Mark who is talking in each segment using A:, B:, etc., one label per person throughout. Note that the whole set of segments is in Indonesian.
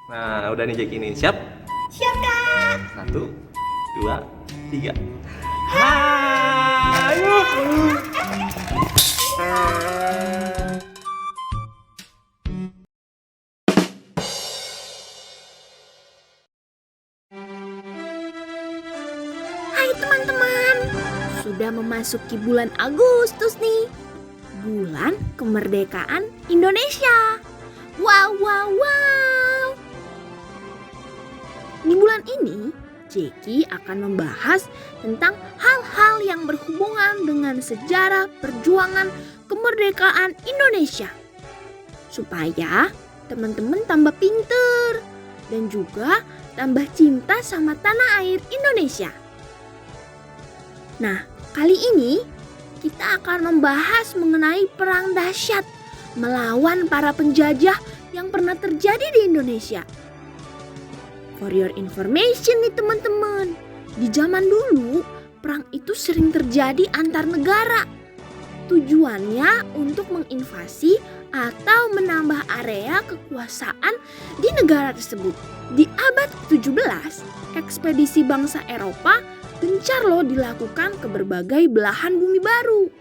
A: Nah, udah nih Jack ini. Siap?
B: Siap, Kak.
A: 1, 2, 3. Ayo.
B: Hai teman-teman, sudah memasuki bulan Agustus nih. Bulan Kemerdekaan Indonesia. Wow, wow, wow. Di bulan ini, Jeki akan membahas tentang hal-hal yang berhubungan dengan sejarah perjuangan kemerdekaan Indonesia. Supaya teman-teman tambah pinter dan juga tambah cinta sama tanah air Indonesia. Nah, kali ini kita akan membahas mengenai perang dahsyat melawan para penjajah yang pernah terjadi di Indonesia. For your information nih teman-teman, di zaman dulu perang itu sering terjadi antar negara. Tujuannya untuk menginvasi atau menambah area kekuasaan di negara tersebut. Di abad ke-17, ekspedisi bangsa Eropa gencar loh dilakukan ke berbagai belahan bumi baru.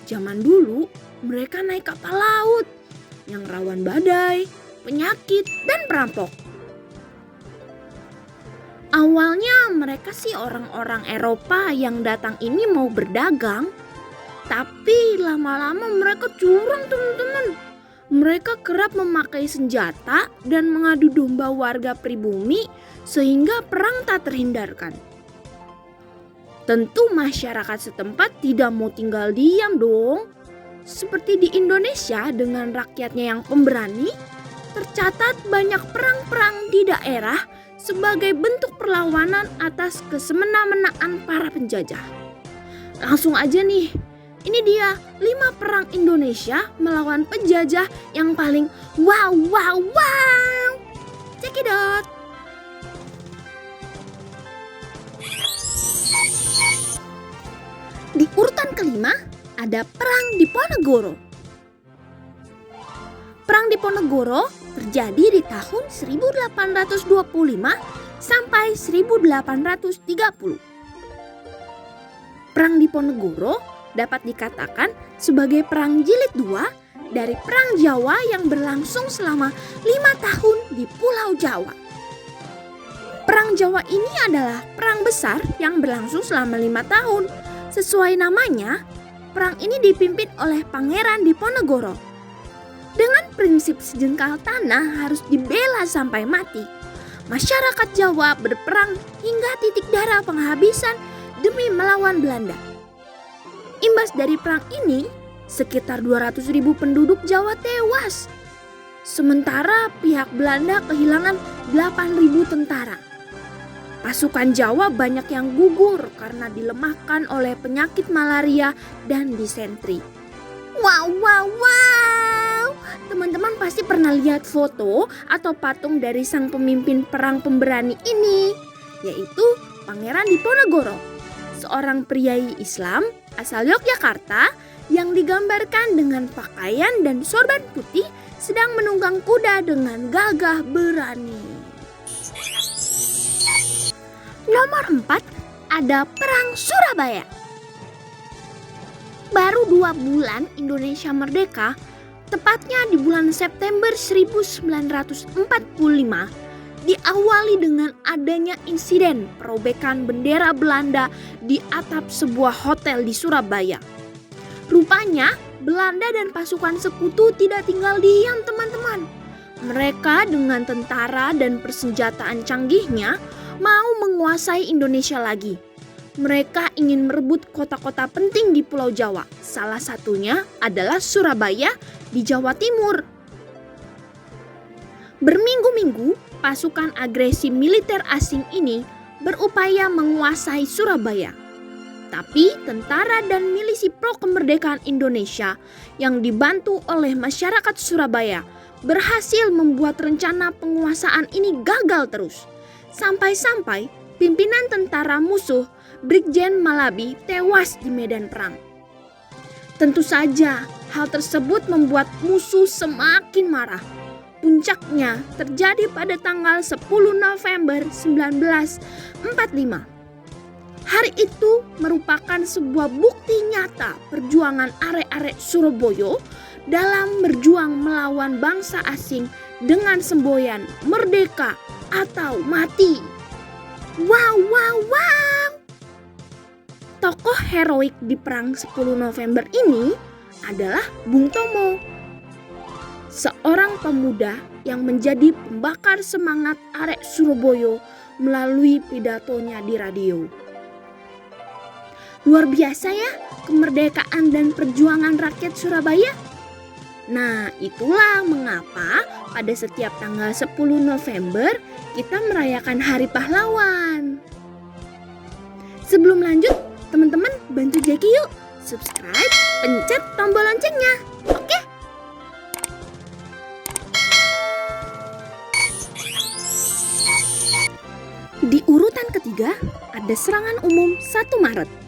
B: Zaman dulu mereka naik kapal laut yang rawan badai, penyakit, dan perampok. Awalnya mereka sih orang-orang Eropa yang datang ini mau berdagang. Tapi lama-lama mereka curang teman-teman. Mereka kerap memakai senjata dan mengadu domba warga pribumi sehingga perang tak terhindarkan. Tentu masyarakat setempat tidak mau tinggal diam dong. Seperti di Indonesia dengan rakyatnya yang pemberani, tercatat banyak perang-perang di daerah sebagai bentuk perlawanan atas kesemena-menaan para penjajah. Langsung aja nih, ini dia 5 perang Indonesia melawan penjajah yang paling wow wow wow. Cekidot. Di urutan kelima ada Perang Diponegoro. Perang Diponegoro terjadi di tahun 1825 sampai 1830. Perang Diponegoro dapat dikatakan sebagai perang jilid 2 dari Perang Jawa yang berlangsung selama 5 tahun di Pulau Jawa. Perang Jawa ini adalah perang besar yang berlangsung selama 5 tahun. Sesuai namanya, perang ini dipimpin oleh Pangeran Diponegoro. Dengan prinsip sejengkal tanah harus dibela sampai mati, masyarakat Jawa berperang hingga titik darah penghabisan demi melawan Belanda. Imbas dari perang ini, sekitar 200.000 penduduk Jawa tewas. Sementara pihak Belanda kehilangan 8.000 tentara. Pasukan Jawa banyak yang gugur karena dilemahkan oleh penyakit malaria dan disentri. Wow, wow, wow! Teman-teman pasti pernah lihat foto atau patung dari sang pemimpin perang pemberani ini, yaitu Pangeran Diponegoro, seorang priai Islam asal Yogyakarta yang digambarkan dengan pakaian dan sorban putih sedang menunggang kuda dengan gagah berani. Nomor 4 ada Perang Surabaya. Baru 2 bulan Indonesia merdeka, tepatnya di bulan September 1945, diawali dengan adanya insiden perobekan bendera Belanda di atap sebuah hotel di Surabaya. Rupanya Belanda dan pasukan sekutu tidak tinggal diam teman-teman. Mereka dengan tentara dan persenjataan canggihnya mau menguasai Indonesia lagi. Mereka ingin merebut kota-kota penting di Pulau Jawa. Salah satunya adalah Surabaya di Jawa Timur. Berminggu-minggu, pasukan agresi militer asing ini berupaya menguasai Surabaya. Tapi tentara dan milisi pro kemerdekaan Indonesia yang dibantu oleh masyarakat Surabaya berhasil membuat rencana penguasaan ini gagal terus. Sampai-sampai pimpinan tentara musuh Brigjen Malabi tewas di medan perang. Tentu saja hal tersebut membuat musuh semakin marah. Puncaknya terjadi pada tanggal 10 November 1945. Hari itu merupakan sebuah bukti nyata perjuangan arek-arek Surabaya dalam berjuang melawan bangsa asing dengan semboyan merdeka atau mati. Wow, wow, wow. Tokoh heroik di perang 10 November ini adalah Bung Tomo, seorang pemuda yang menjadi pembakar semangat arek Surabaya melalui pidatonya di radio. Luar biasa ya kemerdekaan dan perjuangan rakyat Surabaya. Nah, itulah mengapa pada setiap tanggal 10 November kita merayakan Hari Pahlawan. Sebelum lanjut, teman-teman bantu Jeki yuk. Subscribe, pencet tombol loncengnya. Oke? Di urutan ketiga ada serangan umum 1 Maret.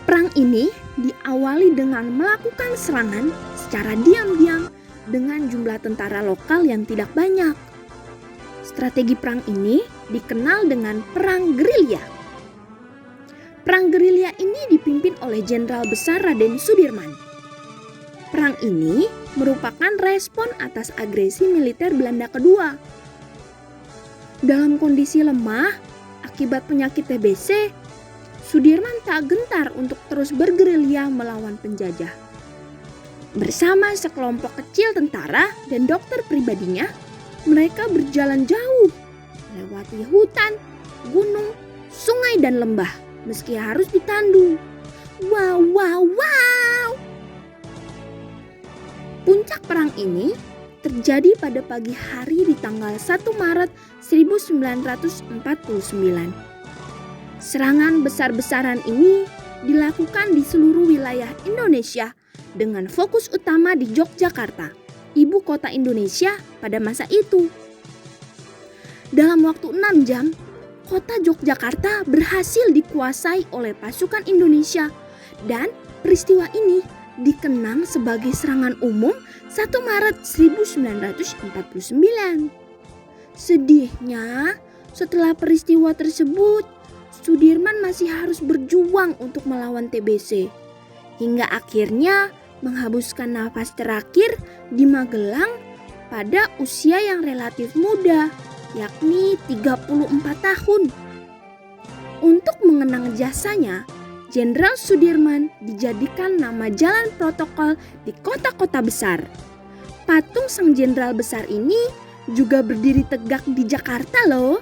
B: Perang ini diawali dengan melakukan serangan secara diam-diam dengan jumlah tentara lokal yang tidak banyak. Strategi perang ini dikenal dengan Perang Gerilya. Perang gerilya ini dipimpin oleh Jenderal Besar Raden Sudirman. Perang ini merupakan respon atas agresi militer Belanda kedua. Dalam kondisi lemah akibat penyakit TBC, Sudirman tak gentar untuk terus bergerilya melawan penjajah. Bersama sekelompok kecil tentara dan dokter pribadinya, mereka berjalan jauh, melewati hutan, gunung, sungai dan lembah, meski harus ditandu. Wow, wow, wow! Puncak perang ini terjadi pada pagi hari di tanggal 1 Maret 1949. Serangan besar-besaran ini dilakukan di seluruh wilayah Indonesia dengan fokus utama di Yogyakarta, ibu kota Indonesia pada masa itu. Dalam waktu 6 jam, kota Yogyakarta berhasil dikuasai oleh pasukan Indonesia dan peristiwa ini dikenang sebagai serangan umum 1 Maret 1949. Sedihnya, setelah peristiwa tersebut, Sudirman masih harus berjuang untuk melawan TBC, hingga akhirnya menghabiskan nafas terakhir di Magelang pada usia yang relatif muda, yakni 34 tahun. Untuk mengenang jasanya, Jenderal Sudirman dijadikan nama jalan protokol di kota-kota besar. Patung sang jenderal besar ini juga berdiri tegak di Jakarta loh.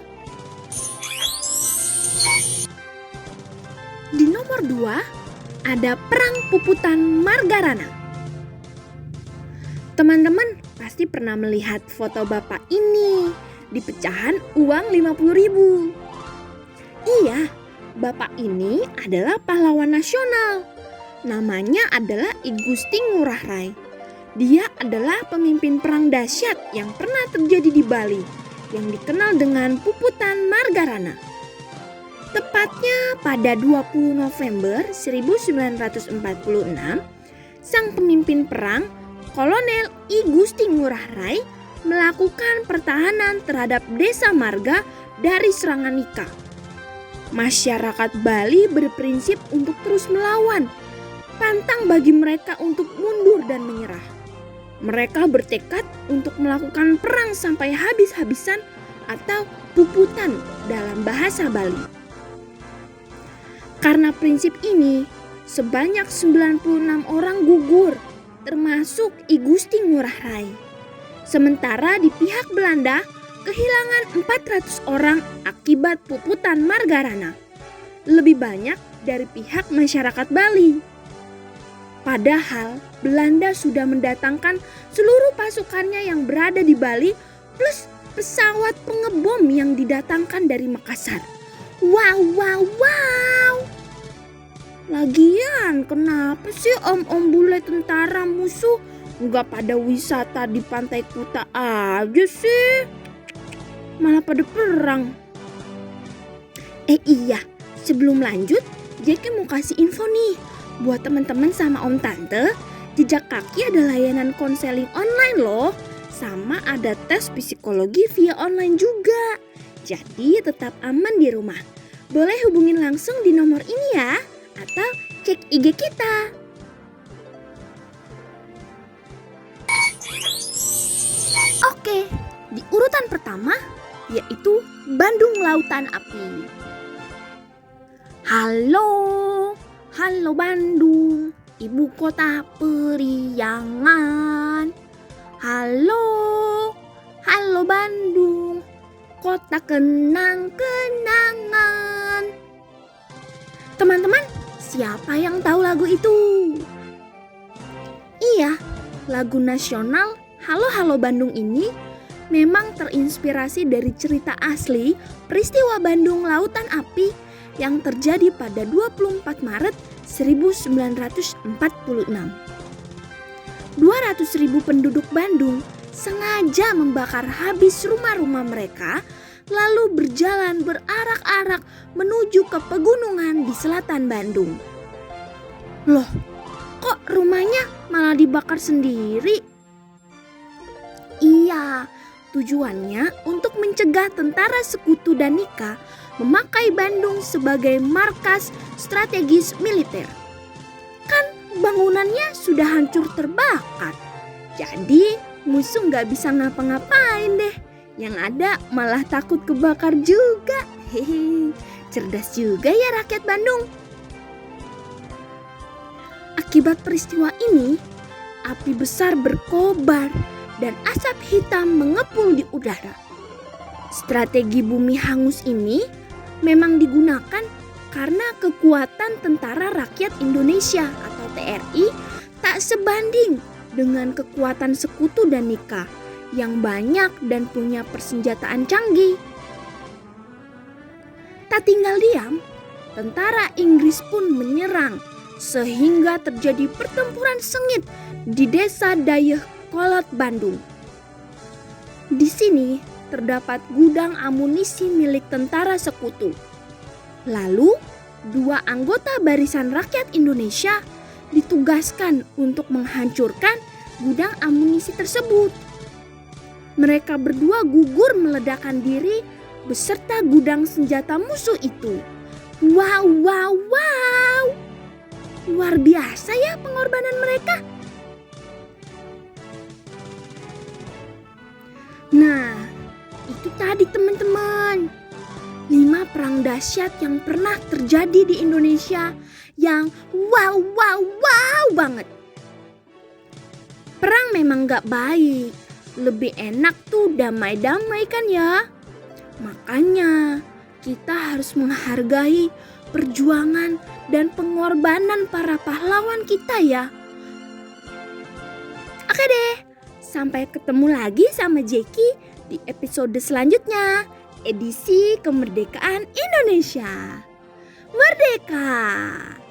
B: Di nomor 2 ada Perang Puputan Margarana. Teman-teman pasti pernah melihat foto bapak ini di pecahan uang 50.000. Iya, bapak ini adalah pahlawan nasional. Namanya adalah I Gusti Ngurah Rai. Dia adalah pemimpin perang dahsyat yang pernah terjadi di Bali, yang dikenal dengan Puputan Margarana. Tepatnya pada 20 November 1946, sang pemimpin perang, Kolonel I Gusti Ngurah Rai, melakukan pertahanan terhadap Desa Marga dari serangan Nika. Masyarakat Bali berprinsip untuk terus melawan, pantang bagi mereka untuk mundur dan menyerah. Mereka bertekad untuk melakukan perang sampai habis-habisan atau puputan dalam bahasa Bali. Karena prinsip ini, sebanyak 96 orang gugur, termasuk I Gusti Ngurah Rai. Sementara di pihak Belanda, kehilangan 400 orang akibat puputan Margarana. Lebih banyak dari pihak masyarakat Bali. Padahal Belanda sudah mendatangkan seluruh pasukannya yang berada di Bali plus pesawat pengebom yang didatangkan dari Makassar. Wow, wow, wow. Lagian kenapa sih om-om bule tentara musuh nggak pada wisata di Pantai Kuta aja sih? Malah pada perang. Iya, sebelum lanjut, Jeki mau kasih info nih buat teman-teman sama om tante. Jejak Kaki ada layanan konseling online loh sama ada tes psikologi via online juga. Jadi tetap aman di rumah. Boleh hubungin langsung di nomor ini ya, atau cek IG kita. Oke, di urutan pertama yaitu Bandung Lautan Api. Halo, halo Bandung, ibu kota periangan. Halo, halo Bandung, kota kenang-kenangan. Teman-teman, siapa yang tahu lagu itu? Iya, lagu nasional Halo Halo Bandung ini memang terinspirasi dari cerita asli peristiwa Bandung Lautan Api yang terjadi pada 24 Maret 1946. 200.000 penduduk Bandung sengaja membakar habis rumah-rumah mereka lalu berjalan berarak-arak menuju ke pegunungan di selatan Bandung. Loh, kok rumahnya malah dibakar sendiri? Iya, tujuannya untuk mencegah tentara sekutu Danika memakai Bandung sebagai markas strategis militer. Kan bangunannya sudah hancur terbakar. Jadi musuh nggak bisa ngapa-ngapain deh. Yang ada malah takut kebakar juga. Hehe, cerdas juga ya rakyat Bandung. Akibat peristiwa ini, api besar berkobar dan asap hitam mengepul di udara. Strategi bumi hangus ini memang digunakan karena kekuatan Tentara Rakyat Indonesia atau TRI tak sebanding dengan kekuatan sekutu Danika yang banyak dan punya persenjataan canggih. Tak tinggal diam, tentara Inggris pun menyerang sehingga terjadi pertempuran sengit di desa Dayeh Kolot, Bandung. Di sini terdapat gudang amunisi milik tentara sekutu. Lalu, 2 anggota Barisan Rakyat Indonesia ditugaskan untuk menghancurkan gudang amunisi tersebut. Mereka berdua gugur meledakkan diri beserta gudang senjata musuh itu. Wow, wow, wow. Luar biasa ya pengorbanan mereka. Nah, itu tadi teman-teman, 5 perang dahsyat yang pernah terjadi di Indonesia yang wow banget. Perang memang gak baik, lebih enak tuh damai-damai kan ya. Makanya kita harus menghargai perjuangan dan pengorbanan para pahlawan kita ya. Oke deh, sampai ketemu lagi sama Jeki di episode selanjutnya, edisi Kemerdekaan Indonesia. Merdeka!